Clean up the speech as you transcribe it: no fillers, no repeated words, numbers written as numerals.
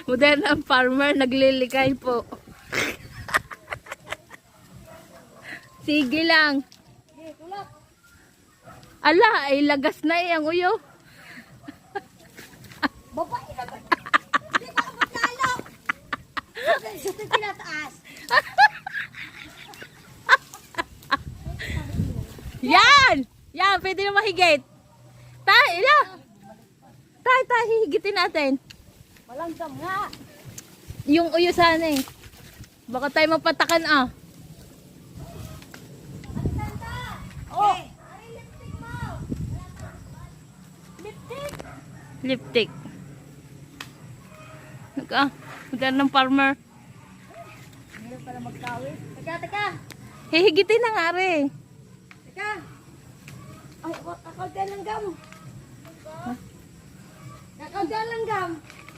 Modernang farmer, naglilikay po. Sige lang. Ala, ay lagas na ang uyo. Babae lagas. Hindi ko abot lalo. Ito tinataas. Yan! Yan, pwede na mahigit. Ila! Tay, hihigitin natin. Malanggam nga. Yung uyo sana eh. Baka tayo mapatakan ah. Oh. Lipstick. Ng farmer. Meron pala magkawis. Teka. Hihigitin na nga rin. Teka. Ay, ako dyan lang gam. Ako dyan lang gam.